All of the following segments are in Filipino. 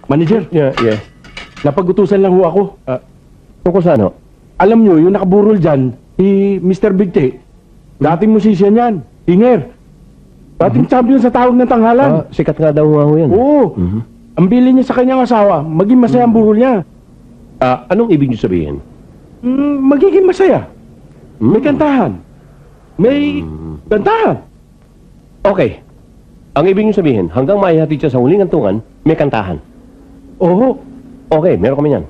Manager, Yes. napag-utusan lang ho ako. Tungkol sa ano? Alam nyo, yung nakaburol dyan, si Mr. Bigte, dating musician yan, singer. Dating champion sa tawag ng tanghalan. Sikat nga daw nga ho yan. Oo. Ang bili niya sa kanyang asawa, maging masaya ang burol niya. Anong ibig niyo sabihin? Magiging masaya. May kantahan. May kantahan. Okay. Ang ibig niyo sabihin, hanggang maihatid siya sa huling antungan, may kantahan. Oo. Okay, meron kami yan.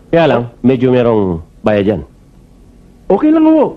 Kaya lang, medyo merong bayad yan. Okay lang ho.